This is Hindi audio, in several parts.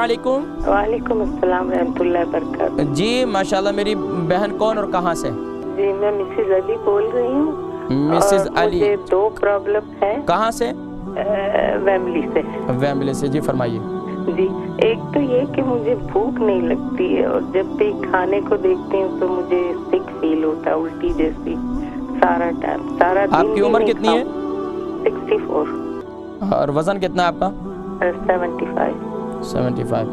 वालेकुम। वालेकुम अस्सलाम रहमतुल्लाहि बरकातहू। जी माशाल्लाह। मेरी बहन कौन और कहाँ से? जी मैं मिसेज अली बोल रही हूँ। मिसेज अली, मुझे 2 प्रॉब्लम है। कहाँ से? वेमली से। वेमली से, जी फरमाइए। जी, एक तो ये कि मुझे भूख नहीं लगती है और जब भी खाने को देखती हूँ तो मुझे सिक फील होता है, उल्टी जैसी सारा टाइम, सारा दिन। आपकी उम्र कितनी है? 64। और वजन कितना है आपका? 75। 75।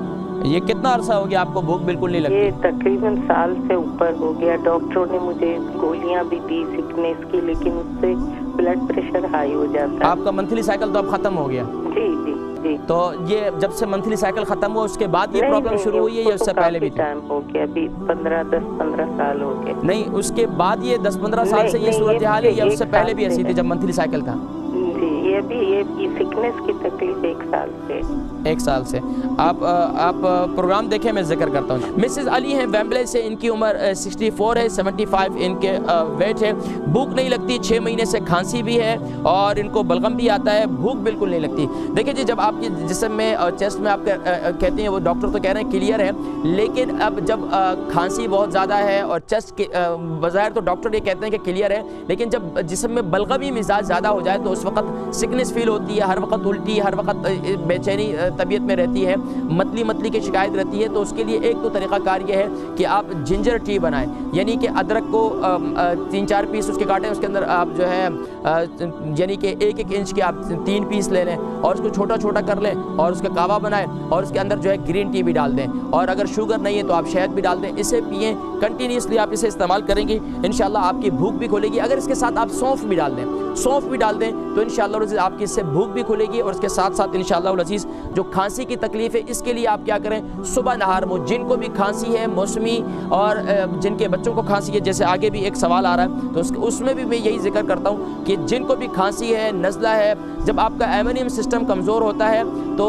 ये कितना अरसा हो गया आपको भूख बिल्कुल नहीं लगती? ये तकरीबन साल से ऊपर हो गया। डॉक्टरों ने मुझे गोलियां भी दी सिकनेस की, लेकिन उससे ब्लड प्रेशर हाई हो जाता है। आपका मंथली साइकिल तो अब खत्म हो गया? जी जी जी। तो ये जब से मंथली साइकिल खत्म हुआ उसके बाद ये प्रॉब्लम शुरू हुई है या उससे पहले भी थी? टाइम हो गया, अभी 10-15 साल हो गए। नहीं, उसके बाद ये 10-15 साल से ये सूरत हाल है या उससे पहले भी ऐसी थी जब मंथली साइकिल था? जी, ये भी ये सिकनेस की तकलीफ 1 साल से। 1 साल से। आप प्रोग्राम देखें, मैं जिक्र करता हूँ। मिसेस अली हैं वेम्बले से, इनकी उम्र 64 है, 75 इनके वेट है। भूख नहीं लगती, 6 महीने से खांसी भी है और इनको बलगम भी आता है, भूख बिल्कुल नहीं लगती। देखिए जी, जब आपके जिस्म में और चेस्ट में आप कहते हैं, वो डॉक्टर तो कह रहे हैं क्लियर है, लेकिन अब जब खांसी बहुत ज़्यादा है और चेस्ट के बज़ाहिर तो डॉक्टर ये कहते हैं कि क्लियर है, लेकिन जब जिस्म में बलगमी मिजाज ज़्यादा हो जाए तो उस वक्त सिकनेस फील होती है, हर वक्त उल्टी, हर वक्त बेचैनी तबीयत में रहती है, मतली मतली की शिकायत रहती है। तो उसके लिए एक तो तरीक़ाकार ये है कि आप जिंजर टी बनाएं, यानी कि अदरक को 3-4 पीस उसके काटें, उसके अंदर आप जो है यानी कि 1-1 इंच के आप 3 पीस ले लें और उसको छोटा छोटा कर लें और उसका कावा बनाएं और उसके अंदर जो है ग्रीन टी भी डाल दें, और अगर शुगर नहीं है तो आप शहद भी डाल दें। इसे पिएँ, कंटिन्यूसली आप इसे इस्तेमाल करेंगे, इंशाल्लाह आपकी भूख भी खुलेगी। अगर इसके साथ आप सौंफ भी डाल दें, सौंफ भी डाल दें तो इंशाल्लाह आपकी इससे भूख भी खुलेगी। और इसके साथ साथ इंशाल्लाह अज़ीज़ जो खांसी की तकलीफ़ है, इसके लिए आप क्या करें, सुबह नहार मुँह, जिनको भी खांसी है मौसमी और जिनके बच्चों को खांसी है, जैसे आगे भी एक सवाल आ रहा है तो उसमें भी मैं यही जिक्र करता हूँ कि जिनको भी खांसी है, नज़ला है, जब आपका इम्यून सिस्टम कमज़ोर होता है तो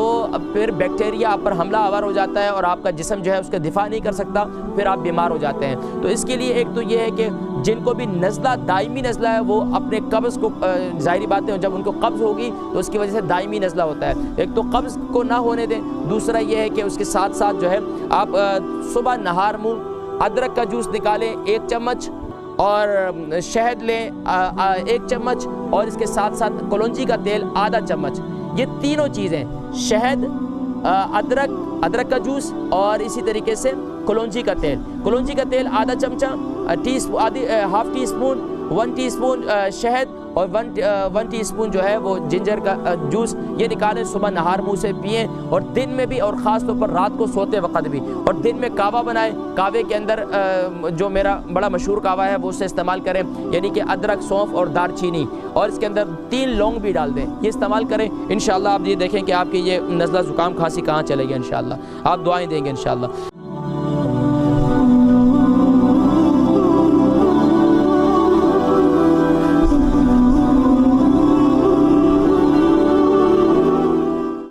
फिर बैक्टीरिया आप पर हमला आवर हो जाता है और आपका जिस्म जो है उसका दिफा नहीं कर सकता, फिर आप बीमार हो जाते हैं। तो इसके लिए एक तो ये है कि जिनको भी नज़ला, दायमी नज़ला है, वो अपने कब्ज़ को, ज़ाहिरी बात है जब उनको कब्ज़ होगी तो उसकी वजह से दायमी नज़ला होता है, एक तो कब्ज़ को ना होने दें। दूसरा ये है कि उसके साथ साथ जो है आप सुबह नहार मुँह अदरक का जूस निकालें 1 चम्मच और शहद लें 1 चम्मच और इसके साथ साथ कलौंजी का तेल आधा चम्मच। ये तीनों चीज़ें, शहद, अदरक का जूस और इसी तरीके से कलौंजी का तेल आधा चमचा, हाफ टी स्पून, 1 टीस्पून शहद और 1 टीस्पून जो है वो जिंजर का जूस, ये निकालें, सुबह नहार मुँह से पिएँ और दिन में भी और ख़ास तौर पर रात को सोते वक्त भी। और दिन में कावा बनाएं, कावे के अंदर जो मेरा बड़ा मशहूर कावा है वो उससे इस्तेमाल करें, यानी कि अदरक, सौंफ और दारचीनी, और इसके अंदर 3 लौंग भी डाल दें, ये इस्तेमाल करें। इंशाल्लाह आप ये देखें कि आपकी ये नज़ला ज़ुकाम खांसी कहाँ चलेगी। इंशाल्लाह आप दुआएं देंगे इंशाल्लाह।